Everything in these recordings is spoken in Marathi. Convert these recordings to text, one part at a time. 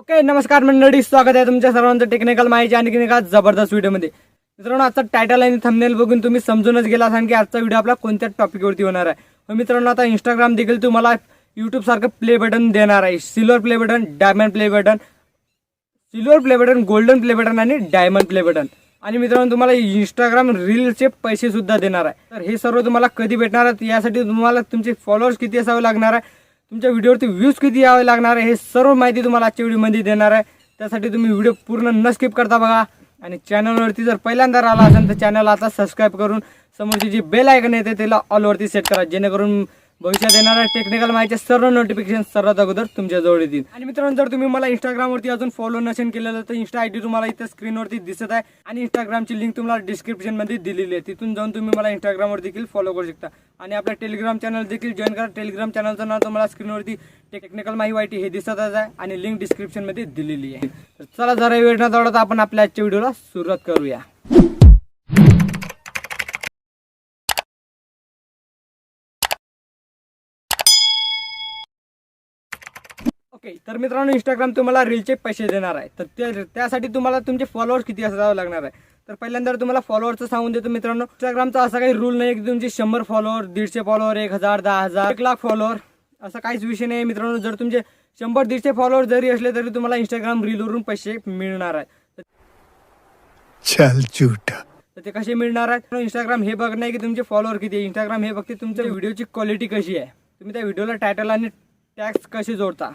ओके, नमस्कार मंडळी, स्वागत आहे तुमच्या सर्वांचं टेक्निकल माहिती आणि एका जबरदस्त व्हिडिओमध्ये. मित्रांनो, आजचा टायटल आणि थंबनेल बघून तुम्ही समजूनच गेला असाल की आजचा व्हिडिओ आपला कोणत्या टॉपिकवरती होणार आहे. मित्रांनो, आता इंस्टाग्राम देखील तुम्हाला यूट्यूब सारखं प्ले बटन देणार आहे. Silver play button, diamond play button, silver play button, golden play button आणि डायमंड प्ले बटन. आणि मित्रांनो, तुम्हाला इंस्टाग्राम रीलचे पैसे सुद्धा देणार आहे. तर हे सर्व तुम्हाला कधी भेटणार आहे, यासाठी तुम्हाला तुमचे फॉलोअर्स किती असावे लागणार आहे, तुमच्या व्हिडिओवरती व्ह्यूज किती यावे लागणार आहे, हे सर्व माहिती तुम्हाला आजच्या व्हिडिओमध्ये देणार आहे. त्यासाठी तुम्ही व्हिडिओ पूर्ण न स्किप करता बघा. आणि चॅनलवरती जर पहिल्यांदा आला असेल तर चॅनल आता सबस्क्राईब करून समोरची जी बेल आयकन येते त्याला ऑलवरती सेट करा, जेणेकरून भविष्यात येणाऱ्या टेक्निकल माहिती सर्व नोटिफिकेशन सर्वात अगोदर तुमच्या जवळ येतील. आणि मित्रांनो, जर तुम्ही मला इंस्टाग्रामवरती अजून फॉलो नसेल केलेलं तर इंस्टा आयडी तुम्हाला इथे स्क्रीनवरती दिसत आहे आणि इंस्टाग्रामची लिंक तुम्हाला डिस्क्रिप्शनमध्ये दिलेली आहे. तिथून जाऊन तुम्ही मला इंस्टाग्रामवर देखील फॉलो करू शकता. आणि आपल्या टेलिग्राम चॅनल देखील जॉईन करा. टेलिग्राम चॅनलचं नाव तुम्हाला स्क्रीनवरती टेक्निकल माहिती हे दिसतच आहे आणि लिंक डिस्क्रिप्शनमध्ये दिलेली आहे. तर चला, जरा वेळ न दौडता आपण आपल्या आजच्या व्हिडिओला सुरुवात करूया. ओके, तर मित्रांनो, इंस्टाग्राम तुम्हाला रीलचे पैसे देणार आहे. तर त्यासाठी तुम्हाला तुमचे फॉलोअर्स किती असावं लागणार आहे. तर पहिल्यांदा तुम्हाला फॉलोअरचं सांगून देतो. मित्रांनो, इंस्टाग्रामचा असा काही रूल नाही की तुमचे 100 फॉलोअर, 150 फॉलोअर, 1000, 10,000, 1,00,000 फॉलोअर, असा काहीच विषय नाही मित्रांनो. जर तुमचे 100-150 फॉलोअर जरी असले तरी तुम्हाला इंस्टाग्राम रीलवरून पैसे मिळणार आहेत. चल झूठा. तर ते कसे मिळणार आहेत? इंस्टाग्राम हे बघ नाही की तुमचे फॉलोअर किती आहे. इंस्टाग्राम हे बघते तुमच्या व्हिडिओची क्वालिटी कशी आहे, तुम्ही त्या व्हिडिओला टायटल आणि टॅग्स कसे जोडता.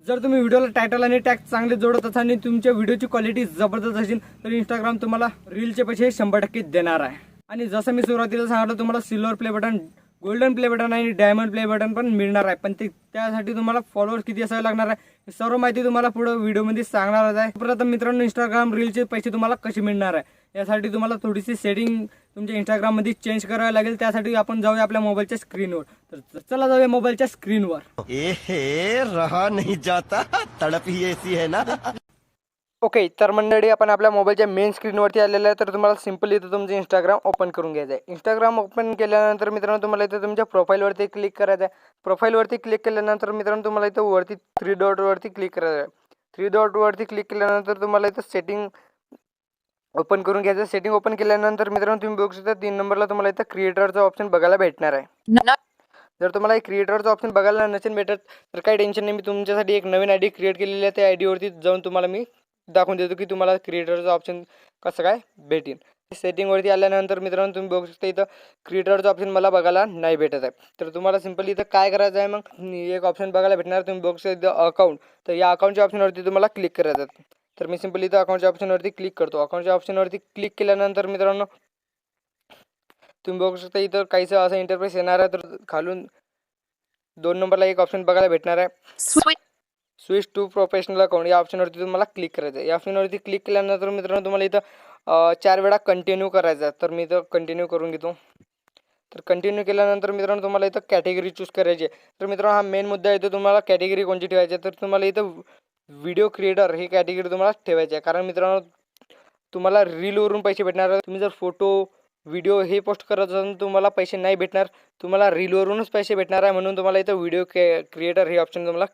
जर तुम्ही व्हिडिओला टायटल आणि टॅग चांगले जोडत असाल आणि तुमच्या व्हिडिओची क्वालिटी जबरदस्त असेल तर इंस्टाग्राम तुम्हाला रीलचे पैसे 100% देणार आहे. आणि जसं मी सुरुवातीला सांगितलं, तुम्हाला silver play button, golden play button आणि डायमंड प्ले बटन पण मिळणार आहे. पण त्यासाठी तुम्हाला फॉलोअर्स किती असावे लागणार आहे हे सर्व माहिती तुम्हाला पुढे व्हिडिओमध्ये सांगणारच आहे. प्रथम मित्रांनो, इंस्टाग्राम रीलचे पैसे तुम्हाला कसे मिळणार आहे यासाठी तुम्हाला थोडीशी सेटिंग तुमच्या इंस्टाग्राममध्ये चेंज करावी लागेल. त्यासाठी आपण जाऊया आपल्या मोबाईलच्या स्क्रीनवर. तर चला जाऊया मोबाईलच्या स्क्रीनवर. रहा नहीं जाता, तड़प ही ऐसी है ना. ओके, तर मंडळी, आपण आपल्या मोबाईलच्या मेन स्क्रीनवरती आलेलं आहे. तर तुम्हाला सिंपली इथं तुमचं इंस्टाग्राम ओपन करून घ्यायचं आहे. इंस्टाग्राम ओपन केल्यानंतर मित्रांनो तुम्हाला इथं तुमच्या प्रोफाईलवरती क्लिक करायचं आहे. प्रोफाईलवरती क्लिक केल्यानंतर मित्रांनो तुम्हाला इथं वरती 3 डॉटवरती क्लिक करायचं आहे. 3 डॉटवरती क्लिक केल्यानंतर तुम्हाला इथं सेटिंग ओपन करून घ्यायचं. सेटिंग ओपन केल्यानंतर मित्रांनो तुम्ही बघू शकता 3 नंबरला तुम्हाला इथं क्रिएटरचा ऑप्शन बघायला भेटणार आहे. जर तुम्हाला एक क्रिएटरचा ऑप्शन बघायला नसेल भेटत तर काही टेन्शन नाही, मी तुमच्यासाठी एक नवीन आयडी क्रिएट केलेली आहे. त्या आयडीवरती जाऊन तुम्हाला मी दाखवून देतो की तुम्हाला क्रिएटरचा ऑप्शन कसं काय भेटेल. सेटिंगवरती आल्यानंतर मित्रांनो तुम्ही बघू शकता इथं क्रिएटरचा ऑप्शन मला बघायला नाही भेटत आहे. तर तुम्हाला सिंपली इथं काय करायचं आहे, मग एक ऑप्शन बघायला भेटणार. तुम्ही बघू शकता इथं अकाउंट. तर या अकाउंटच्या ऑप्शनवरती तुम्हाला क्लिक करायचं आहे. तर मी सिंपली इथं अकाउंटच्या ऑप्शनवरती क्लिक करतो. अकाउंटच्या ऑप्शनवरती क्लिक केल्यानंतर मित्रांनो तुम्ही बघू शकता इथं काहीच असं इंटरफेस येणार आहे. तर खालून 2 नंबरला एक ऑप्शन बघायला भेटणार आहे, स्विच टू प्रोफेशनल अकाउंट. या ऑप्शनवरती तुम्हाला क्लिक करायचं आहे. या ऑप्शनवरती क्लिक केल्यानंतर मित्रांनो तुम्हाला इथं 4 वेळा कंटिन्यू करायचं आहे. तर मी इथं कंटिन्यू करून घेतो. तर कंटिन्यू केल्यानंतर मित्रांनो तुम्हाला इथं कॅटेगरी चूज करायची आहे. तर मित्रांनो हा मेन मुद्दा येतो, तुम्हाला कॅटेगरी कोणती ठेवायची आहे. तर तुम्हाला इथं व्हिडिओ क्रिएटर ही कॅटेगरी तुम्हाला ठेवायची आहे. कारण मित्रांनो तुम्हाला रीलवरून पैसे भेटणार आहे. तुम्ही जर फोटो, व्हिडिओ हे पोस्ट करत असाल तुम्हाला पैसे नाही भेटणार, तुम्हाला रीलवरूनच पैसे भेटणार आहे. म्हणून तुम्हाला इथं व्हिडिओ क्रिएटर हे ऑप्शन तुम्हाला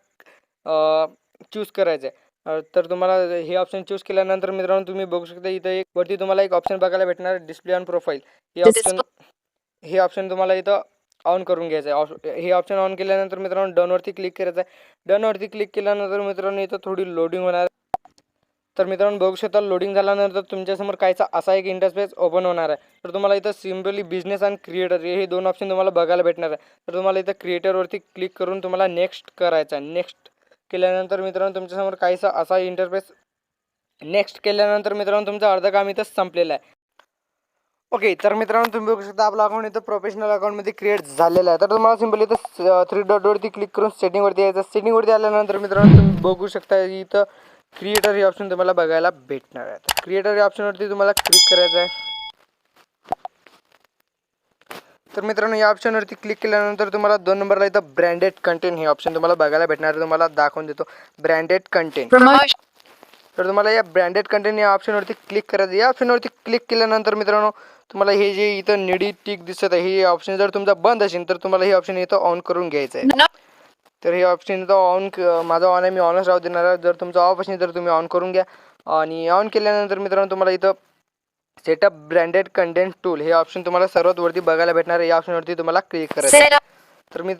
चूज करायचं आहे. तर तुम्हाला हे ऑप्शन चूज केल्यानंतर मित्रांनो तुम्ही बघू शकता इथं एक वरती तुम्हाला एक ऑप्शन बघायला भेटणार, डिस्प्ले ऑन प्रोफाईल. हे ऑप्शन तुम्हाला इथं ऑन करून घ्यायचं आहे. हे ऑप्शन ऑन केल्यानंतर मित्रांनो डनवरती क्लिक करायचं आहे. डनवरती क्लिक केल्यानंतर मित्रांनो इथं थोडी लोडिंग होणार. तर मित्रांनो बघू शकता लोडिंग झाल्यानंतर तुमच्यासमोर कायचा असा एक इंटरफेस ओपन होणार आहे. तर तुम्हाला इथं सिम्पली बिझनेस आणि क्रिएटर हे 2 ऑप्शन तुम्हाला बघायला भेटणार आहे. तर तुम्हाला इथं क्रिएटरवरती क्लिक करून तुम्हाला नेक्स्ट करायचं आहे. नेक्स्ट केल्यानंतर मित्रांनो तुमच्यासमोर काहीसा असा इंटरफेस. नेक्स्ट केल्यानंतर मित्रांनो तुमचं अर्धं काम इथं संपलेलं आहे. ओके, तर मित्रांनो तुम्ही बघू शकता आपला अकाउंट इथं प्रोफेशनल अकाउंटमध्ये क्रिएट झालेला आहे. तर तुम्हाला सिंपली इथं 3 डॉटवरती क्लिक करून सेटिंगवरती यायचं. सेटिंगवरती आल्यानंतर मित्रांनो तुम्ही बघू शकता इथं क्रिएटर हे ऑप्शन तुम्हाला बघायला भेटणार आहे. क्रिएटर या ऑप्शनवरती तुम्हाला क्लिक करायचं आहे. तर मित्रांनो या ऑप्शनवरती क्लिक केल्यानंतर तुम्हाला 2 नंबरला इथं ब्रँडेड कंटेंट हे ऑप्शन तुम्हाला बघायला भेटणार आहे. तुम्हाला दाखवून देतो ब्रँडेड कंटेंट. तर तुम्हाला या ब्रँडेड कंटेंट या ऑप्शनवरती क्लिक करायचं. या ऑप्शनवरती क्लिक केल्यानंतर मित्रांनो तुम्हाला हे जे इथं निडी टिक दिसत आहे हे ऑप्शन जर तुमचा बंद असेल तर तुम्हाला हे ऑप्शन इथं ऑन करून घ्यायचं आहे. तर हे ऑप्शन इथं ऑन माझा ऑन आहे, मी ऑनच राहू देणार आहे. जर तुमचा ऑफ असेल तर तुम्ही ऑन करून घ्या. आणि ऑन केल्यानंतर मित्रांनो तुम्हाला इथं सेटअप ब्रँडेड कंटेंट टूल हे ऑप्शन तुम्हाला सर्वात वरती बघायला भेटणार आहे. या ऑप्शनवरती तुम्हाला क्लिक करायचं.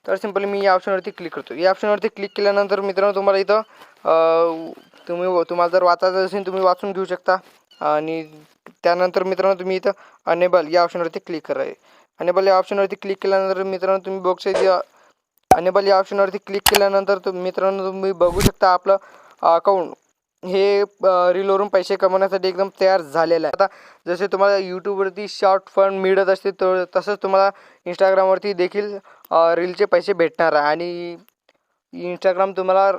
तर सिंपली मी या ऑप्शनवरती क्लिक करतो. या ऑप्शनवरती क्लिक केल्यानंतर मित्रांनो तुम्हाला इथं तुम्हाला जर वाचायचं असेल तुम्ही वाचून घेऊ शकता. आणि त्यानंतर मित्रांनो तुम्ही इथं अनेबल या ऑप्शनवरती क्लिक करायचे. अनेबल या ऑप्शनवरती क्लिक केल्यानंतर मित्रांनो तुम्ही बघू शकता. अनेबल या ऑप्शनवरती क्लिक केल्यानंतर मित्रांनो तुम्ही बघू शकता आपलं अकाउंट हे रीलवरून पैसे कमवण्यासाठी एकदम तयार झालेलं आहे. आता जसे तुम्हाला यूट्यूबवरती शॉर्ट फंड मिळत असते तर तसंच तुम्हाला इंस्टाग्रामवरती देखील रीलचे पैसे भेटणार आहे. आणि इंस्टाग्राम तुम्हाला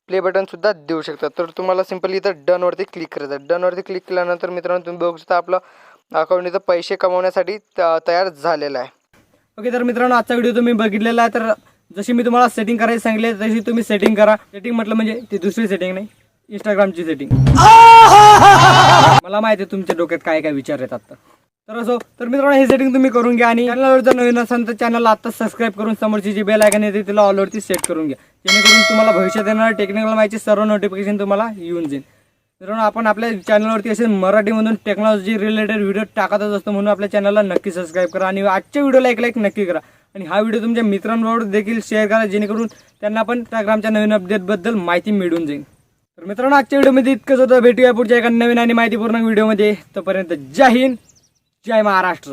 प्ले बटनसुद्धा देऊ शकतात. तर तुम्हाला सिंपली इथं डनवरती क्लिक करायचं आहे. डनवरती क्लिक केल्यानंतर मित्रांनो तुम्ही बघू शकता आपलं अकाउंट इथं पैसे कमवण्यासाठी तयार झालेलं आहे. ओके, तर मित्रांनो आजचा व्हिडिओ तुम्ही बघितलेला आहे. तर जशी मी तुम्हाला सेटिंग करायला सांगितले तशी तुम्ही सेटिंग करा. सेटिंग म्हटलं म्हणजे ती दुसरी सेटिंग नाही, इंस्टाग्रामची सेटिंग. मला माहिती आहे तुमच्या डोक्यात काय काय विचार येतात. तर असो, तर मित्रांनो हे सेटिंग तुम्ही करून घ्या. आणि चॅनलवर जर नवीन असाल तर चॅनलला आत्ताच सबस्क्राईब करून समोरची जी बेल आयकॉन येते तिला ऑलवरती सेट करून घ्या, जेणेकरून तुम्हाला भविष्यात येणार टेक्निकल माहिती सर्व नोटिफिकेशन तुम्हाला येऊन जाईल. मित्रांनो आपण आपल्या चॅनलवरती असे मराठीमधून टेक्नॉलॉजी रिलेटेड व्हिडिओ टाकतच असतो, म्हणून आपल्या चॅनलला नक्की सबस्क्राईब करा. आणि आजच्या व्हिडिओला एक लाईक नक्की करा. आणि हा व्हिडिओ तुमच्या मित्रांबरोबर देखील शेअर करा, जेणेकरून त्यांना पण इंस्टाग्रामच्या नवीन अपडेटबद्दल माहिती मिळून जाईल. तर मित्रांनो आजच्या व्हिडिओमध्ये इतकंच होतं. भेटूया पुढच्या एका नवीन आणि माहितीपूर्ण व्हिडिओमध्ये. तोपर्यंत जय हिंद, जय महाराष्ट्र.